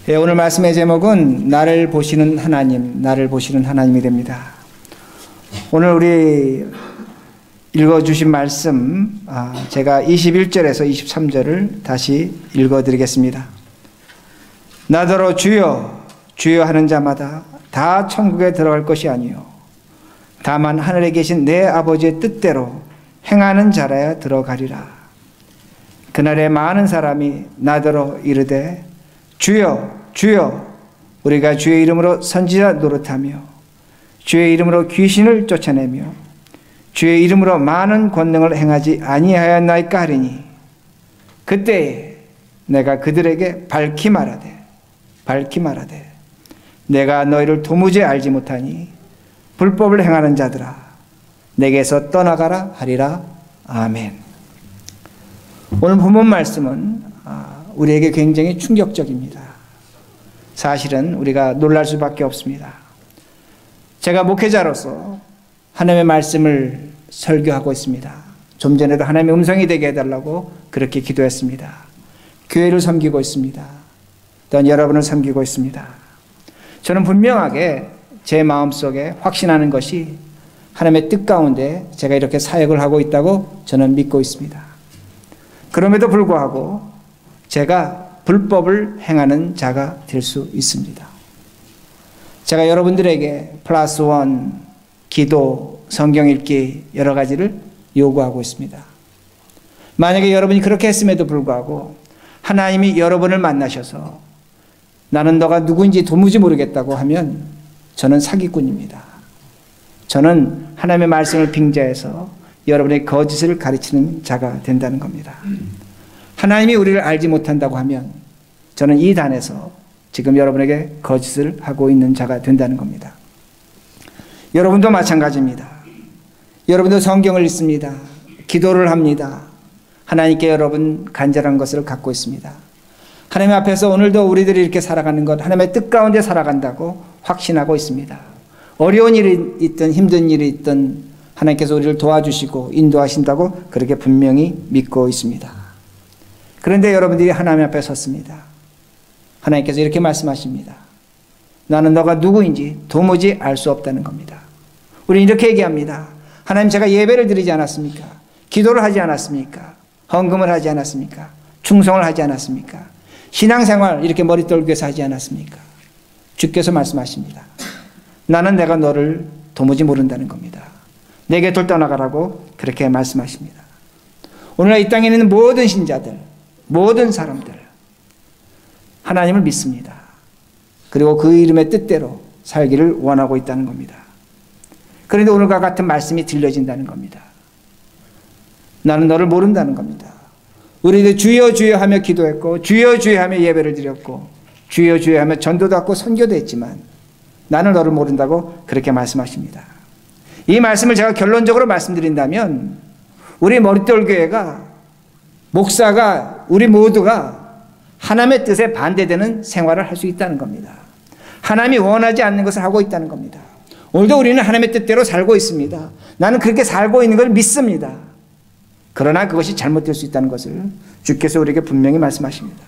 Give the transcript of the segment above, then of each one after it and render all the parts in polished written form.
오늘 말씀의 제목은 나를 보시는 하나님, 나를 보시는 하나님이 됩니다. 오늘 우리 읽어주신 말씀, 제가 21절에서 23절을 다시 읽어드리겠습니다. 나더러 주여, 주여 하는 자마다 다 천국에 들어갈 것이 아니요 다만 하늘에 계신 내 아버지의 뜻대로 행하는 자라야 들어가리라. 그날에 많은 사람이 나더러 이르되 주여, 주여, 우리가 주의 이름으로 선지자 노릇하며 주의 이름으로 귀신을 쫓아내며 주의 이름으로 많은 권능을 행하지 아니하였나이까 하리니 그때에 내가 그들에게 밝히 말하되 내가 너희를 도무지 알지 못하니 불법을 행하는 자들아 내게서 떠나가라 하리라. 아멘. 오늘 본문 말씀은 우리에게 굉장히 충격적입니다. 사실은 우리가 놀랄 수밖에 없습니다. 제가 목회자로서 하나님의 말씀을 설교하고 있습니다. 좀 전에도 하나님의 음성이 되게 해달라고 그렇게 기도했습니다. 교회를 섬기고 있습니다. 또한 여러분을 섬기고 있습니다. 저는 분명하게 제 마음속에 확신하는 것이 하나님의 뜻 가운데 제가 이렇게 사역을 하고 있다고 저는 믿고 있습니다. 그럼에도 불구하고 제가 불법을 행하는 자가 될 수 있습니다. 제가 여러분들에게 플러스 원, 기도, 성경 읽기 여러 가지를 요구하고 있습니다. 만약에 여러분이 그렇게 했음에도 불구하고 하나님이 여러분을 만나셔서 나는 너가 누구인지 도무지 모르겠다고 하면 저는 사기꾼입니다. 저는 하나님의 말씀을 빙자해서 여러분의 거짓을 가르치는 자가 된다는 겁니다. 하나님이 우리를 알지 못한다고 하면 저는 이 단에서 지금 여러분에게 거짓을 하고 있는 자가 된다는 겁니다. 여러분도 마찬가지입니다. 여러분도 성경을 읽습니다. 기도를 합니다. 하나님께 여러분 간절한 것을 갖고 있습니다. 하나님 앞에서 오늘도 우리들이 이렇게 살아가는 것, 하나님의 뜻 가운데 살아간다고 확신하고 있습니다. 어려운 일이 있든 힘든 일이 있든 하나님께서 우리를 도와주시고 인도하신다고 그렇게 분명히 믿고 있습니다. 그런데 여러분들이 하나님 앞에 섰습니다. 하나님께서 이렇게 말씀하십니다. 나는 너가 누구인지 도무지 알 수 없다는 겁니다. 우리는 이렇게 얘기합니다. 하나님, 제가 예배를 드리지 않았습니까? 기도를 하지 않았습니까? 헌금을 하지 않았습니까? 충성을 하지 않았습니까? 신앙생활 이렇게 머리 떨구면서 하지 않았습니까? 주께서 말씀하십니다. 나는 내가 너를 도무지 모른다는 겁니다. 내게 돌 떠나가라고 그렇게 말씀하십니다. 오늘날 이 땅에 있는 모든 신자들, 모든 사람들 하나님을 믿습니다. 그리고 그 이름의 뜻대로 살기를 원하고 있다는 겁니다. 그런데 오늘과 같은 말씀이 들려진다는 겁니다. 나는 너를 모른다는 겁니다. 우리도 주여 주여 하며 기도했고 주여 주여 하며 예배를 드렸고 주여 주여 하며 전도도 하고 선교도 했지만 나는 너를 모른다고 그렇게 말씀하십니다. 이 말씀을 제가 결론적으로 말씀드린다면 우리 머릿돌 교회가 목사가 우리 모두가 하나님의 뜻에 반대되는 생활을 할 수 있다는 겁니다. 하나님이 원하지 않는 것을 하고 있다는 겁니다. 오늘도 우리는 하나님의 뜻대로 살고 있습니다. 나는 그렇게 살고 있는 걸 믿습니다. 그러나 그것이 잘못될 수 있다는 것을 주께서 우리에게 분명히 말씀하십니다.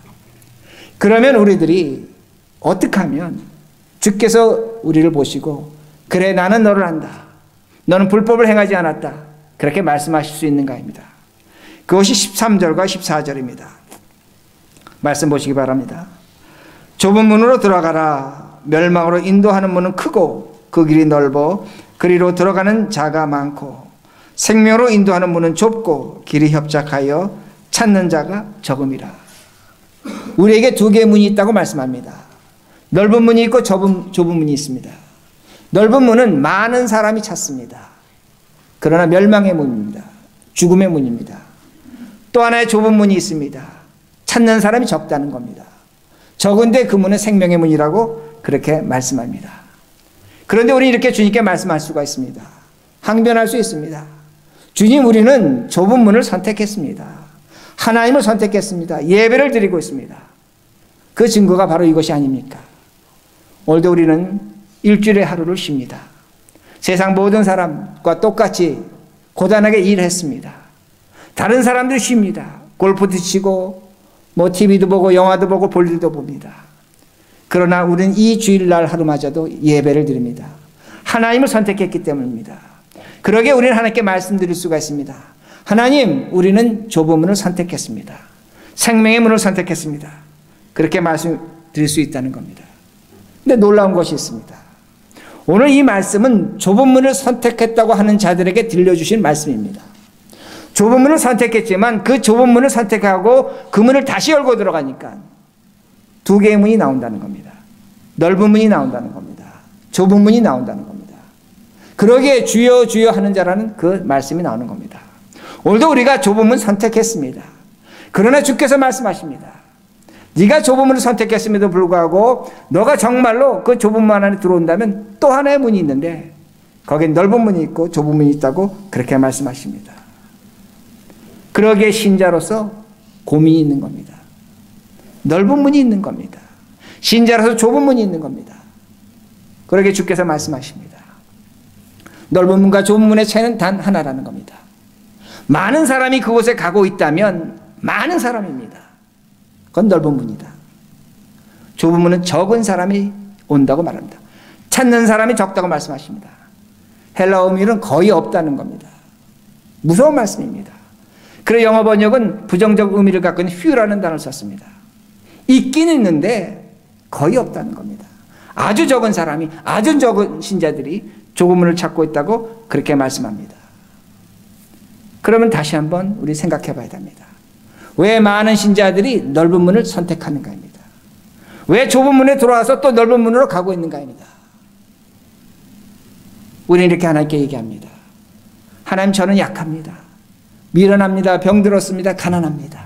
그러면 우리들이 어떻게 하면 주께서 우리를 보시고 그래 나는 너를 안다. 너는 불법을 행하지 않았다. 그렇게 말씀하실 수 있는가입니다. 그것이 13절과 14절입니다. 말씀 보시기 바랍니다. 좁은 문으로 들어가라. 멸망으로 인도하는 문은 크고 그 길이 넓어 그리로 들어가는 자가 많고 생명으로 인도하는 문은 좁고 길이 협착하여 찾는 자가 적음이라. 우리에게 두 개의 문이 있다고 말씀합니다. 넓은 문이 있고 좁은 문이 있습니다. 넓은 문은 많은 사람이 찾습니다. 그러나 멸망의 문입니다. 죽음의 문입니다. 또 하나의 좁은 문이 있습니다. 찾는 사람이 적다는 겁니다. 적은데 그 문은 생명의 문이라고 그렇게 말씀합니다. 그런데 우리는 이렇게 주님께 말씀할 수가 있습니다. 항변할 수 있습니다. 주님, 우리는 좁은 문을 선택했습니다. 하나님을 선택했습니다. 예배를 드리고 있습니다. 그 증거가 바로 이것이 아닙니까? 오늘도 우리는 일주일에 하루를 쉽니다. 세상 모든 사람과 똑같이 고단하게 일했습니다. 다른 사람들이 쉽니다. 골프도 치고 뭐 TV도 보고 영화도 보고 볼일도 봅니다. 그러나 우리는 이 주일날 하루마저도 예배를 드립니다. 하나님을 선택했기 때문입니다. 그러기에 우리는 하나님께 말씀드릴 수가 있습니다. 하나님, 우리는 좁은 문을 선택했습니다. 생명의 문을 선택했습니다. 그렇게 말씀드릴 수 있다는 겁니다. 근데 놀라운 것이 있습니다. 오늘 이 말씀은 좁은 문을 선택했다고 하는 자들에게 들려주신 말씀입니다. 좁은 문을 선택했지만 그 좁은 문을 선택하고 그 문을 다시 열고 들어가니까 두 개의 문이 나온다는 겁니다. 넓은 문이 나온다는 겁니다. 좁은 문이 나온다는 겁니다. 그러기에 주여 주여 하는 자라는 그 말씀이 나오는 겁니다. 오늘도 우리가 좁은 문 선택했습니다. 그러나 주께서 말씀하십니다. 네가 좁은 문을 선택했음에도 불구하고 너가 정말로 그 좁은 문 안에 들어온다면 또 하나의 문이 있는데 거기에 넓은 문이 있고 좁은 문이 있다고 그렇게 말씀하십니다. 그러기에 신자로서 고민이 있는 겁니다. 넓은 문이 있는 겁니다. 신자로서 좁은 문이 있는 겁니다. 그러기에 주께서 말씀하십니다. 넓은 문과 좁은 문의 차이는 단 하나라는 겁니다. 많은 사람이 그곳에 가고 있다면 많은 사람입니다. 그건 넓은 문이다. 좁은 문은 적은 사람이 온다고 말합니다. 찾는 사람이 적다고 말씀하십니다. 헬라어 의미는 거의 없다는 겁니다. 무서운 말씀입니다. 그래서 영어 번역은 부정적 의미를 갖고 있는 few라는 단어를 썼습니다. 있긴 있는데 거의 없다는 겁니다. 아주 적은 사람이, 아주 적은 신자들이 좁은 문을 찾고 있다고 그렇게 말씀합니다. 그러면 다시 한번 우리 생각해 봐야 됩니다. 왜 많은 신자들이 넓은 문을 선택하는가입니다. 왜 좁은 문에 들어와서 또 넓은 문으로 가고 있는가입니다. 우리는 이렇게 하나님께 얘기합니다. 하나님, 저는 약합니다. 미련합니다. 병들었습니다. 가난합니다.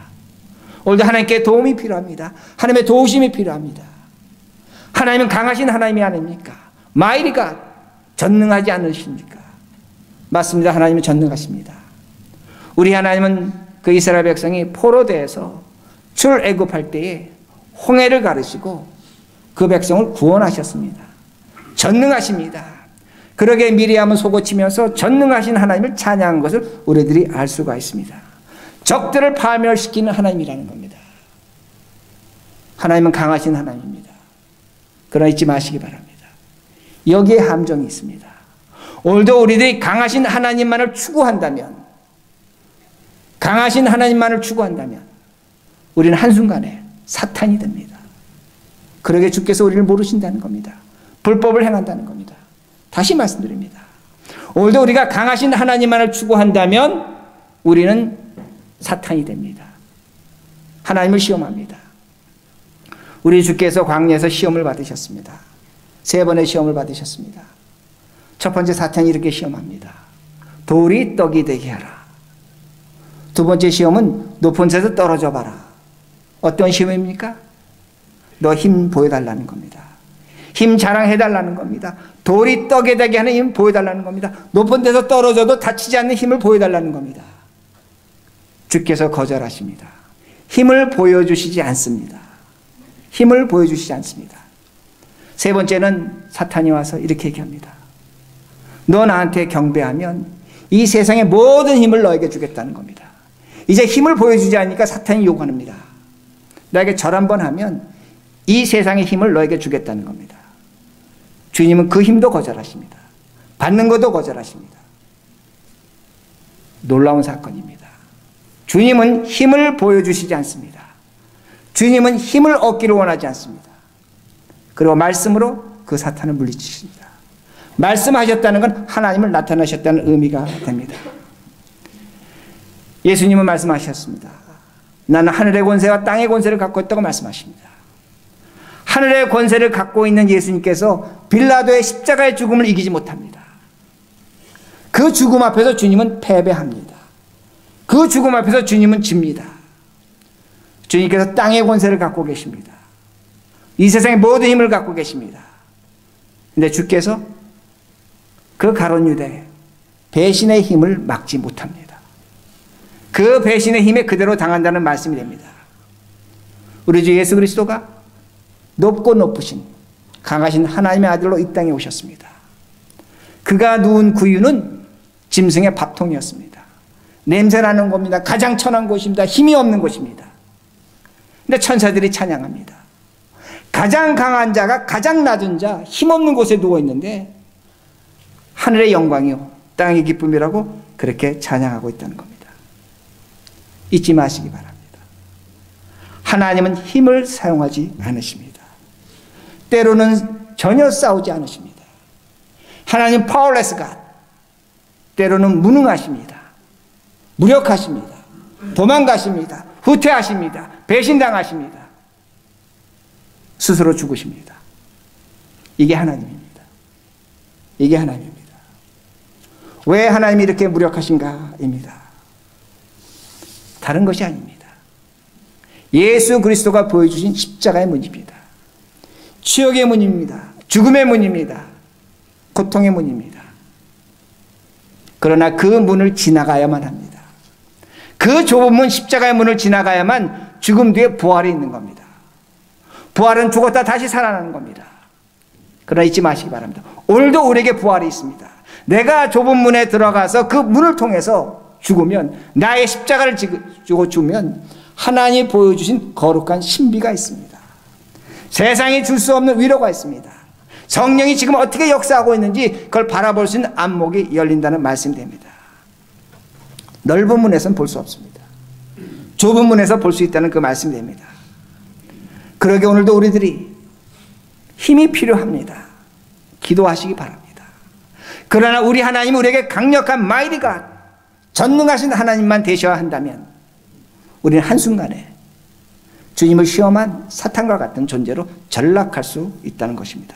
오늘도 하나님께 도움이 필요합니다. 하나님의 도우심이 필요합니다. 하나님은 강하신 하나님이 아닙니까? 마이리가 전능하지 않으십니까? 맞습니다. 하나님은 전능하십니다. 우리 하나님은 그 이스라엘 백성이 포로되어서 출애굽할 때에 홍해를 가르시고 그 백성을 구원하셨습니다. 전능하십니다. 그러게 미리암은 속고치면서 전능하신 하나님을 찬양한 것을 우리들이 알 수가 있습니다. 적들을 파멸시키는 하나님이라는 겁니다. 하나님은 강하신 하나님입니다. 그러나 잊지 마시기 바랍니다. 여기에 함정이 있습니다. 오늘도 우리들이 강하신 하나님만을 추구한다면, 강하신 하나님만을 추구한다면 우리는 한순간에 사탄이 됩니다. 그러게 주께서 우리를 모르신다는 겁니다. 불법을 행한다는 겁니다. 다시 말씀드립니다. 오늘도 우리가 강하신 하나님만을 추구한다면 우리는 사탄이 됩니다. 하나님을 시험합니다. 우리 주께서 광야에서 시험을 받으셨습니다. 3번의 시험을 받으셨습니다. 첫 번째, 사탄이 이렇게 시험합니다. 돌이 떡이 되게 하라. 두 번째 시험은 높은 데서 떨어져 봐라. 어떤 시험입니까? 너 힘 보여달라는 겁니다. 힘 자랑해달라는 겁니다. 돌이 떡이 되게 하는 힘 보여달라는 겁니다. 높은 데서 떨어져도 다치지 않는 힘을 보여달라는 겁니다. 주께서 거절하십니다. 힘을 보여주시지 않습니다. 힘을 보여주시지 않습니다. 세 번째는 사탄이 와서 이렇게 얘기합니다. 너 나한테 경배하면 이 세상의 모든 힘을 너에게 주겠다는 겁니다. 이제 힘을 보여주지 않으니까 사탄이 요구합니다. 너에게 절 한번 하면 이 세상의 힘을 너에게 주겠다는 겁니다. 주님은 그 힘도 거절하십니다. 받는 것도 거절하십니다. 놀라운 사건입니다. 주님은 힘을 보여주시지 않습니다. 주님은 힘을 얻기를 원하지 않습니다. 그리고 말씀으로 그 사탄을 물리치십니다. 말씀하셨다는 건 하나님을 나타나셨다는 의미가 됩니다. 예수님은 말씀하셨습니다. 나는 하늘의 권세와 땅의 권세를 갖고 있다고 말씀하십니다. 하늘의 권세를 갖고 있는 예수님께서 빌라도의 십자가의 죽음을 이기지 못합니다. 그 죽음 앞에서 주님은 패배합니다. 그 죽음 앞에서 주님은 집니다. 주님께서 땅의 권세를 갖고 계십니다. 이 세상의 모든 힘을 갖고 계십니다. 근데 주께서 그 가룟 유대 배신의 힘을 막지 못합니다. 그 배신의 힘에 그대로 당한다는 말씀이 됩니다. 우리 주 예수 그리스도가 높고 높으신 강하신 하나님의 아들로 이 땅에 오셨습니다. 그가 누운 구유는 짐승의 밥통이었습니다. 냄새나는 곳입니다. 가장 천한 곳입니다. 힘이 없는 곳입니다. 근데 천사들이 찬양합니다. 가장 강한 자가 가장 낮은 자, 힘없는 곳에 누워 있는데 하늘의 영광이요 땅의 기쁨이라고 그렇게 찬양하고 있다는 겁니다. 잊지 마시기 바랍니다. 하나님은 힘을 사용하지 않으십니다. 때로는 전혀 싸우지 않으십니다. 하나님 powerless God, 때로는 무능하십니다. 무력하십니다. 도망가십니다. 후퇴하십니다. 배신당하십니다. 스스로 죽으십니다. 이게 하나님입니다. 이게 하나님입니다. 왜 하나님이 이렇게 무력하신가입니다. 다른 것이 아닙니다. 예수 그리스도가 보여주신 십자가의 문입니다. 치욕의 문입니다. 죽음의 문입니다. 고통의 문입니다. 그러나 그 문을 지나가야만 합니다. 그 좁은 문, 십자가의 문을 지나가야만 죽음 뒤에 부활이 있는 겁니다. 부활은 죽었다 다시 살아나는 겁니다. 그러나 잊지 마시기 바랍니다. 오늘도 우리에게 부활이 있습니다. 내가 좁은 문에 들어가서 그 문을 통해서 죽으면, 나의 십자가를 지고 죽으면 하나님이 보여주신 거룩한 신비가 있습니다. 세상이 줄 수 없는 위로가 있습니다. 성령이 지금 어떻게 역사하고 있는지 그걸 바라볼 수 있는 안목이 열린다는 말씀이 됩니다. 넓은 문에서는 볼 수 없습니다. 좁은 문에서 볼 수 있다는 그 말씀이 됩니다. 그러게 오늘도 우리들이 힘이 필요합니다. 기도하시기 바랍니다. 그러나 우리 하나님은 우리에게 강력한 마이리가 전능하신 하나님만 되셔야 한다면 우리는 한순간에 주님을 시험한 사탄과 같은 존재로 전락할 수 있다는 것입니다.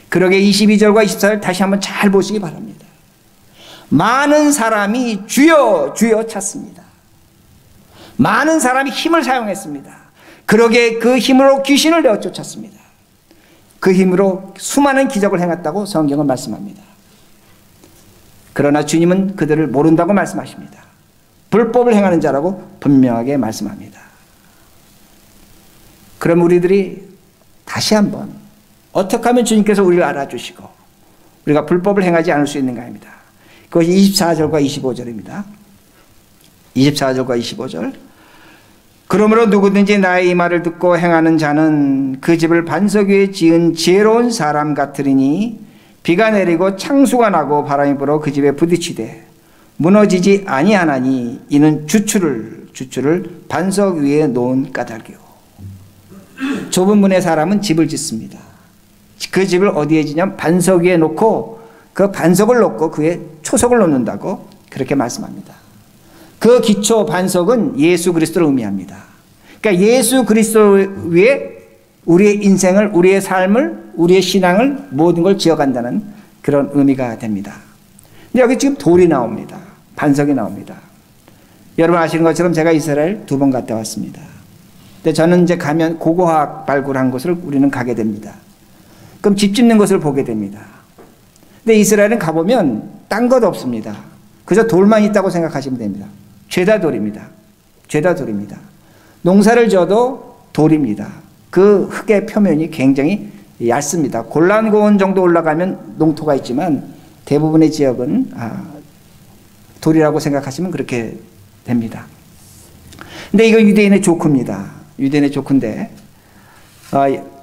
그러게 22절과 24절 다시 한번 잘 보시기 바랍니다. 많은 사람이 주여 주여 찾습니다. 많은 사람이 힘을 사용했습니다. 그러게 그 힘으로 귀신을 내어 쫓았습니다. 그 힘으로 수많은 기적을 행했다고 성경은 말씀합니다. 그러나 주님은 그들을 모른다고 말씀하십니다. 불법을 행하는 자라고 분명하게 말씀합니다. 그럼 우리들이 다시 한번 어떻게 하면 주님께서 우리를 알아주시고 우리가 불법을 행하지 않을 수 있는가입니다. 그것이 24절과 25절입니다. 24절과 25절. 그러므로 누구든지 나의 이 말을 듣고 행하는 자는 그 집을 반석 위에 지은 지혜로운 사람 같으리니 비가 내리고 창수가 나고 바람이 불어 그 집에 부딪히되 무너지지 아니하나니 이는 주추를 반석 위에 놓은 까닭이요. 좁은 문의 사람은 집을 짓습니다. 그 집을 어디에 지냐면 반석 위에 놓고 그 반석을 놓고 그에 초석을 놓는다고 그렇게 말씀합니다. 그 기초 반석은 예수 그리스도를 의미합니다. 그러니까 예수 그리스도 위에 우리의 인생을, 우리의 삶을, 우리의 신앙을 모든 걸 지어간다는 그런 의미가 됩니다. 근데 여기 지금 돌이 나옵니다. 반석이 나옵니다. 여러분 아시는 것처럼 제가 이스라엘 2번 갔다 왔습니다. 근데 저는 이제 가면 고고학 발굴한 곳을 우리는 가게 됩니다. 그럼 집 짓는 것을 보게 됩니다. 근데 이스라엘은 가보면 딴 것 없습니다. 그저 돌만 있다고 생각하시면 됩니다. 죄다 돌입니다. 죄다 돌입니다. 농사를 져도 돌입니다. 그 흙의 표면이 굉장히 얇습니다. 골란고원 정도 올라가면 농토가 있지만 대부분의 지역은 돌이라고 생각하시면 그렇게 됩니다. 근데 이거 유대인의 조크입니다. 유대인의 조크인데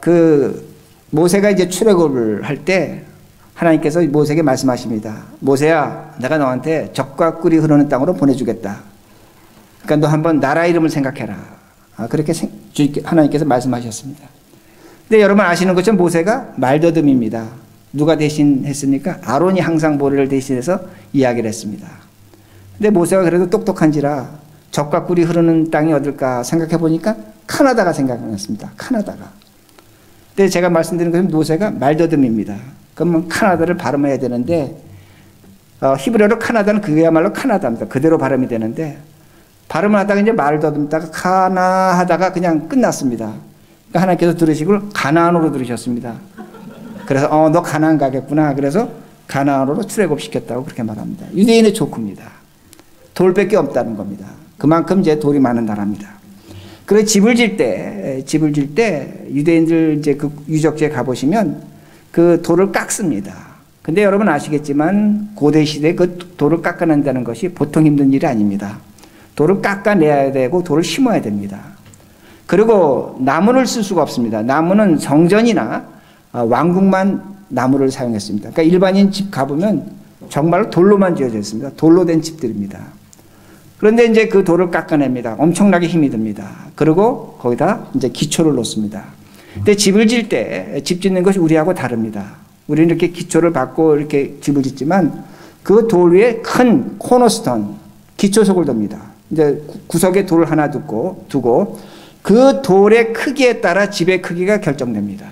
그 모세가 이제 출애굽을 할 때 하나님께서 모세에게 말씀하십니다. 모세야, 내가 너한테 젖과 꿀이 흐르는 땅으로 보내주겠다. 그러니까 너 한번 나라 이름을 생각해라. 그렇게 하나님께서 말씀하셨습니다. 근데 여러분 아시는 것처럼 모세가 말더듬입니다. 누가 대신했습니까? 아론이 항상 모래를 대신해서 이야기를 했습니다. 근데 모세가 그래도 똑똑한지라 젖과 꿀이 흐르는 땅이 어딜까 생각해 보니까 카나다가 생각났습니다. 카나다가. 근데 제가 말씀드린 것은 모세가 말더듬입니다. 그러면 카나다를 발음해야 되는데 히브리어로 카나다는 그야말로 카나다입니다. 그대로 발음이 되는데 발음을 하다가 이제 말을 더듬다가 카나 하다가 그냥 끝났습니다. 그러니까 하나님께서 들으시고 가나안으로 들으셨습니다. 그래서 너 가나안 가겠구나. 그래서 가나안으로 출애굽시켰다고 그렇게 말합니다. 유대인의 조크입니다. 돌밖에 없다는 겁니다. 그만큼 이제 돌이 많은 나라입니다. 그래서 집을 질 때 유대인들 이제 그 유적지에 가보시면 그 돌을 깎습니다. 근데 여러분 아시겠지만 고대 시대에 그 돌을 깎아낸다는 것이 보통 힘든 일이 아닙니다. 돌을 깎아내야 되고 돌을 심어야 됩니다. 그리고 나무를 쓸 수가 없습니다. 나무는 성전이나 왕궁만 나무를 사용했습니다. 그러니까 일반인 집 가보면 정말로 돌로만 지어져 있습니다. 돌로 된 집들입니다. 그런데 이제 그 돌을 깎아냅니다. 엄청나게 힘이 듭니다. 그리고 거기다 이제 기초를 놓습니다. 근데 집을 질 때 집 짓는 것이 우리하고 다릅니다. 우리는 이렇게 기초를 받고 이렇게 집을 짓지만 그 돌 위에 큰 코너스톤, 기초석을 둡니다. 이제 구석에 돌을 하나 두고 그 돌의 크기에 따라 집의 크기가 결정됩니다.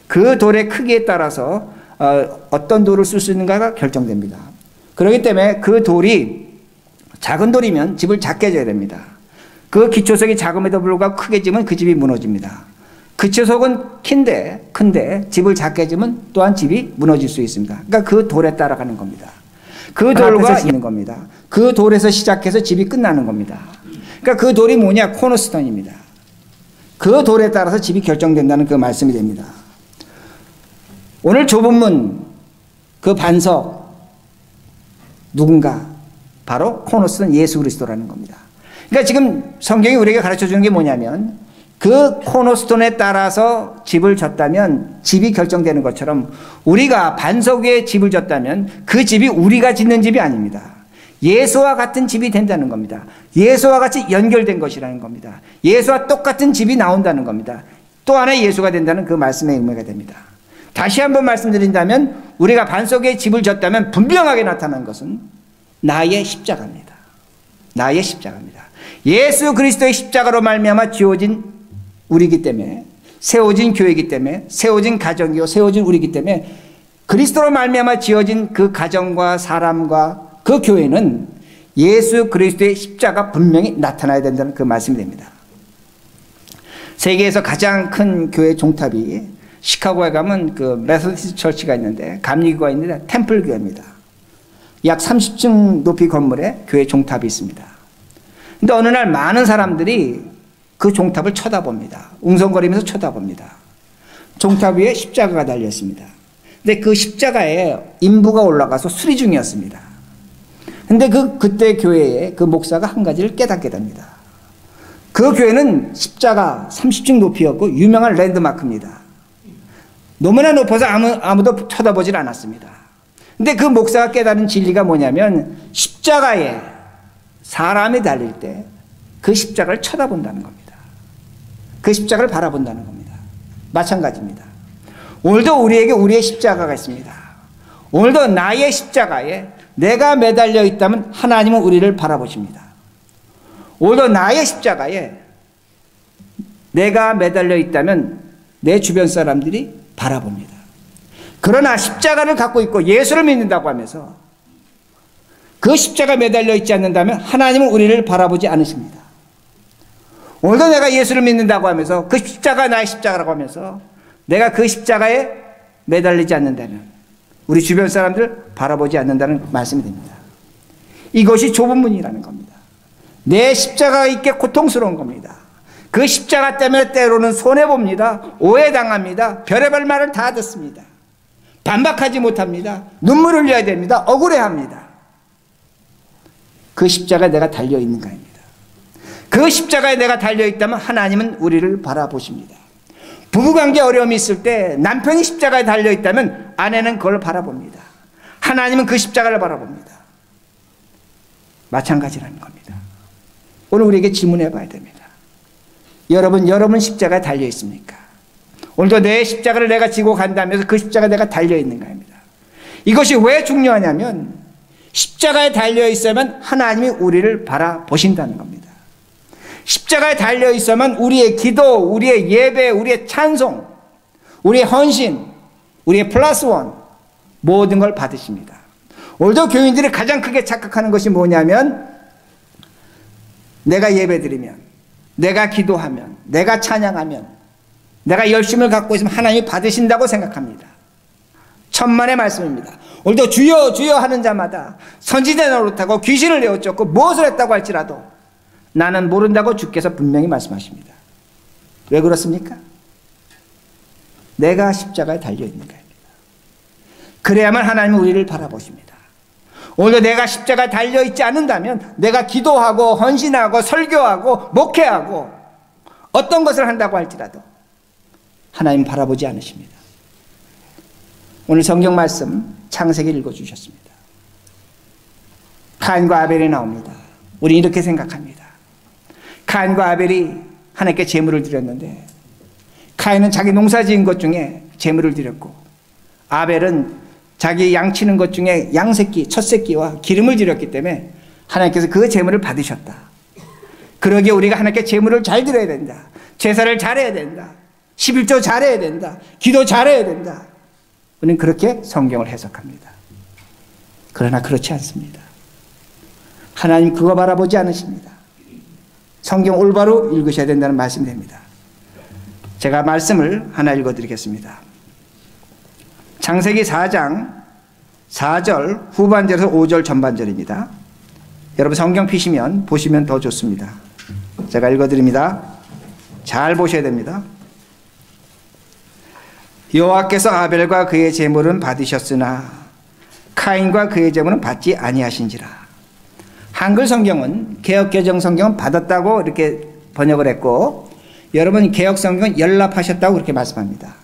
그 돌의 크기에 따라서 어떤 돌을 쓸 수 있는가가 결정됩니다. 그렇기 때문에 그 돌이 작은 돌이면 집을 작게 져야 됩니다. 그 기초석이 작음에도 불구하고 크게 지면 그 집이 무너집니다. 기초석은 큰데 집을 작게 지면 또한 집이 무너질 수 있습니다. 그러니까 그 돌에 따라가는 겁니다. 그 돌과 있는 겁니다. 그 돌에서 시작해서 집이 끝나는 겁니다. 그러니까 그 돌이 뭐냐? 코너스톤입니다. 그 돌에 따라서 집이 결정된다는 그 말씀이 됩니다. 오늘 좁은 문, 그 반석, 누군가? 바로 코너스톤 예수 그리스도라는 겁니다. 그러니까 지금 성경이 우리에게 가르쳐 주는 게 뭐냐면 그 코너스톤에 따라서 집을 졌다면 집이 결정되는 것처럼 우리가 반석 위에 집을 졌다면 그 집이 우리가 짓는 집이 아닙니다. 예수와 같은 집이 된다는 겁니다. 예수와 같이 연결된 것이라는 겁니다. 예수와 똑같은 집이 나온다는 겁니다. 또 하나의 예수가 된다는 그 말씀의 의미가 됩니다. 다시 한번 말씀드린다면 우리가 반석 위에 집을 졌다면 분명하게 나타난 것은 나의 십자가입니다. 나의 십자가입니다. 예수 그리스도의 십자가로 말미암아 지어진 우리이기 때문에, 세워진 교회이기 때문에, 세워진 가정이요 세워진 우리이기 때문에 그리스도로 말미암아 지어진 그 가정과 사람과 그 교회는 예수 그리스도의 십자가 분명히 나타나야 된다는 그 말씀이 됩니다. 세계에서 가장 큰 교회 종탑이 시카고에 가면 그 메소디스트 처치가 있는데, 감리교가 있는데 템플 교회입니다. 약 30층 높이 건물에 교회 종탑이 있습니다. 근데 어느 날 많은 사람들이 그 종탑을 쳐다봅니다. 웅성거리면서 쳐다봅니다. 종탑 위에 십자가가 달려 있습니다. 근데 그 십자가에 인부가 올라가서 수리 중이었습니다. 근데 그때 교회에 그 목사가 한 가지를 깨닫게 됩니다. 그 교회는 십자가 30층 높이였고 유명한 랜드마크입니다. 너무나 높아서 아무도 쳐다보질 않았습니다. 근데 그 목사가 깨달은 진리가 뭐냐면 십자가에 사람이 달릴 때 그 십자가를 쳐다본다는 겁니다. 그 십자가를 바라본다는 겁니다. 마찬가지입니다. 오늘도 우리에게 우리의 십자가가 있습니다. 오늘도 나의 십자가에 내가 매달려 있다면 하나님은 우리를 바라보십니다. 오늘도 나의 십자가에 내가 매달려 있다면 내 주변 사람들이 바라봅니다. 그러나 십자가를 갖고 있고 예수를 믿는다고 하면서 그 십자가 매달려 있지 않는다면 하나님은 우리를 바라보지 않으십니다. 오늘도 내가 예수를 믿는다고 하면서 그 십자가 나의 십자가라고 하면서 내가 그 십자가에 매달리지 않는다면 우리 주변 사람들 바라보지 않는다는 말씀이 됩니다. 이것이 좁은 문이라는 겁니다. 내 십자가가 있게 고통스러운 겁니다. 그 십자가 때문에 때로는 손해봅니다. 오해당합니다. 별의별 말을 다 듣습니다. 반박하지 못합니다. 눈물을 흘려야 됩니다. 억울해합니다. 그 십자가에 내가 달려있는가입니다. 그 십자가에 내가 달려있다면 하나님은 우리를 바라보십니다. 부부관계 어려움이 있을 때 남편이 십자가에 달려있다면 아내는 그걸 바라봅니다. 하나님은 그 십자가를 바라봅니다. 마찬가지라는 겁니다. 오늘 우리에게 질문해 봐야 됩니다. 여러분 십자가에 달려있습니까? 오늘도 내 십자가를 내가 지고 간다면서 그 십자가에 내가 달려있는가입니다. 이것이 왜 중요하냐면 십자가에 달려있으면 하나님이 우리를 바라보신다는 겁니다. 십자가에 달려있으면 우리의 기도, 우리의 예배, 우리의 찬송, 우리의 헌신, 우리의 플러스 원 모든 걸 받으십니다. 오늘도 교인들이 가장 크게 착각하는 것이 뭐냐면 내가 예배드리면, 내가 기도하면, 내가 찬양하면, 내가 열심을 갖고 있으면 하나님이 받으신다고 생각합니다. 천만의 말씀입니다. 오늘도 주여 주여 하는 자마다 선지자 노릇하고 귀신을 내어쫓고 무엇을 했다고 할지라도 나는 모른다고 주께서 분명히 말씀하십니다. 왜 그렇습니까? 내가 십자가에 달려있는 거입니다. 그래야만 하나님은 우리를 바라보십니다. 오늘도 내가 십자가에 달려있지 않는다면 내가 기도하고 헌신하고 설교하고 목회하고 어떤 것을 한다고 할지라도 하나님 바라보지 않으십니다. 오늘 성경 말씀 창세기 읽어주셨습니다. 카인과 아벨이 나옵니다. 우리 이렇게 생각합니다. 카인과 아벨이 하나님께 제물을 드렸는데 카인은 자기 농사 지은 것 중에 제물을 드렸고 아벨은 자기 양치는 것 중에 양새끼, 첫새끼와 기름을 드렸기 때문에 하나님께서 그 제물을 받으셨다. 그러기에 우리가 하나님께 제물을 잘 드려야 된다. 제사를 잘해야 된다. 11조 잘해야 된다. 기도 잘해야 된다. 우리는 그렇게 성경을 해석합니다. 그러나 그렇지 않습니다. 하나님 그거 바라보지 않으십니다. 성경 올바로 읽으셔야 된다는 말씀이 됩니다. 제가 말씀을 하나 읽어드리겠습니다. 창세기 4장 4절 후반절에서 5절 전반절입니다. 여러분 성경 피시면 보시면 더 좋습니다. 제가 읽어드립니다. 잘 보셔야 됩니다. 여호와께서 아벨과 그의 제물은 받으셨으나 카인과 그의 제물은 받지 아니하신지라. 한글 성경은 개역개정 성경은 받았다고 이렇게 번역을 했고 여러분 개역 성경은 연락하셨다고 그렇게 말씀합니다.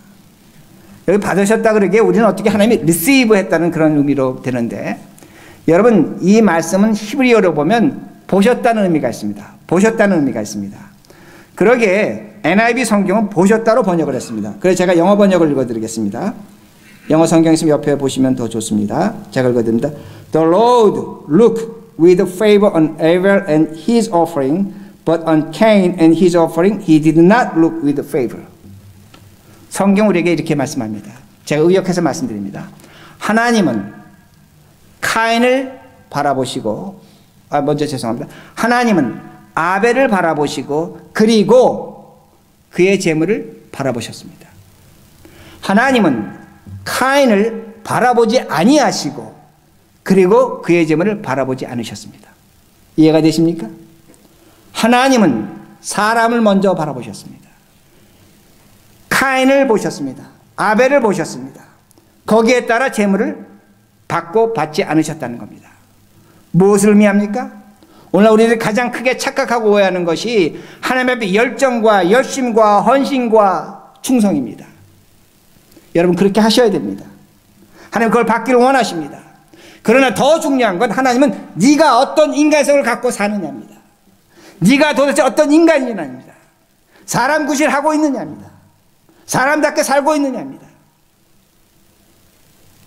여기 받으셨다 그러기에 우리는 어떻게 하나님이 리시브 했다는 그런 의미로 되는데 여러분 이 말씀은 히브리어로 보면 보셨다는 의미가 있습니다. 보셨다는 의미가 있습니다. 그러기에 NIV 성경은 보셨다로 번역을 했습니다. 그래서 제가 영어 번역을 읽어드리겠습니다. 영어 성경 있으면 옆에 보시면 더 좋습니다. 제가 읽어드립니다. The Lord looked with favor on Abel and his offering, but on Cain and his offering he did not look with favor. 성경 우리에게 이렇게 말씀합니다. 제가 의역해서 말씀드립니다. 하나님은 카인을 바라보시고 먼저 죄송합니다. 하나님은 아벨을 바라보시고 그리고 그의 제물을 바라보셨습니다. 하나님은 카인을 바라보지 아니하시고 그리고 그의 제물을 바라보지 않으셨습니다. 이해가 되십니까? 하나님은 사람을 먼저 바라보셨습니다. 카인을 보셨습니다. 아벨을 보셨습니다. 거기에 따라 제물을 받고 받지 않으셨다는 겁니다. 무엇을 의미합니까? 오늘 우리들이 가장 크게 착각하고 오해하는 것이 하나님 앞에 열정과 열심과 헌신과 충성입니다. 여러분 그렇게 하셔야 됩니다. 하나님 그걸 받기를 원하십니다. 그러나 더 중요한 건 하나님은 네가 어떤 인간성을 갖고 사느냐입니다. 네가 도대체 어떤 인간이냐입니다. 사람 구실하고 있느냐입니다. 사람답게 살고 있느냐입니다.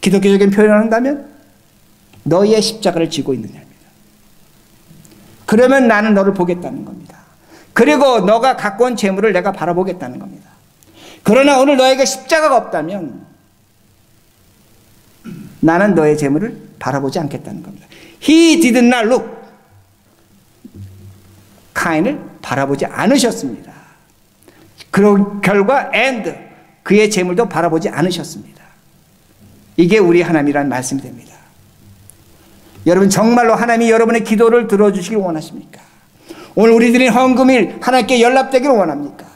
기독교적인 표현을 한다면 너희의 십자가를 지고 있느냐입니다. 그러면 나는 너를 보겠다는 겁니다. 그리고 너가 갖고 온 재물을 내가 바라보겠다는 겁니다. 그러나 오늘 너에게 십자가가 없다면 나는 너의 재물을 바라보지 않겠다는 겁니다. He did not look. 카인을 바라보지 않으셨습니다. 그 결과 and 그의 재물도 바라보지 않으셨습니다. 이게 우리 하나님이라는 말씀이 됩니다. 여러분 정말로 하나님이 여러분의 기도를 들어주시길 원하십니까? 오늘 우리들이 헌금일 하나님께 연락되기를 원합니까?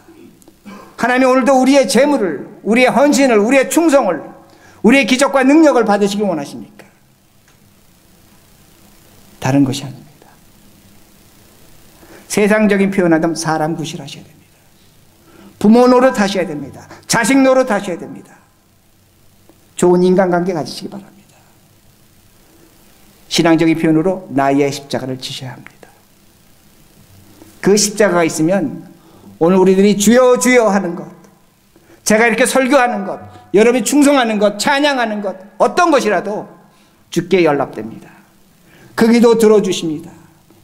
하나님 오늘도 우리의 재물을, 우리의 헌신을, 우리의 충성을, 우리의 기적과 능력을 받으시길 원하십니까? 다른 것이 아닙니다. 세상적인 표현하자면 사람 구실하셔야 됩니다. 부모 노릇하셔야 됩니다. 자식 노릇하셔야 됩니다. 좋은 인간관계 가지시기 바랍니다. 신앙적인 표현으로 나의 십자가를 지셔야 합니다. 그 십자가가 있으면 오늘 우리들이 주여 주여 하는 것, 제가 이렇게 설교하는 것, 여러분이 충성하는 것, 찬양하는 것, 어떤 것이라도 주께 연락됩니다. 그 기도 들어주십니다.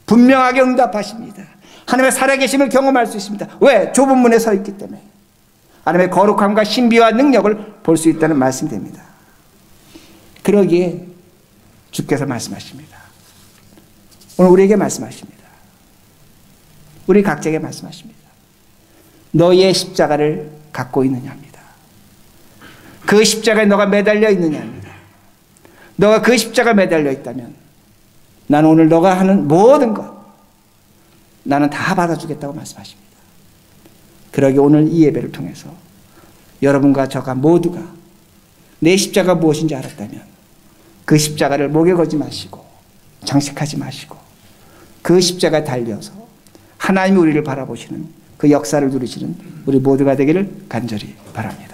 분명하게 응답하십니다. 하나님의 살아계심을 경험할 수 있습니다. 왜? 좁은 문에 서 있기 때문에. 하나님의 거룩함과 신비와 능력을 볼 수 있다는 말씀이 됩니다. 그러기에 주께서 말씀하십니다. 오늘 우리에게 말씀하십니다. 우리 각자에게 말씀하십니다. 너희의 십자가를 갖고 있느냐입니다. 그 십자가에 너가 매달려 있느냐입니다. 너가 그 십자가에 매달려 있다면 나는 오늘 너가 하는 모든 것 나는 다 받아주겠다고 말씀하십니다. 그러기 오늘 이 예배를 통해서 여러분과 저가 모두가 내 십자가 무엇인지 알았다면 그 십자가를 목에 걸지 마시고 장식하지 마시고 그 십자가에 달려서 하나님이 우리를 바라보시는 그 역사를 누리시는 우리 모두가 되기를 간절히 바랍니다.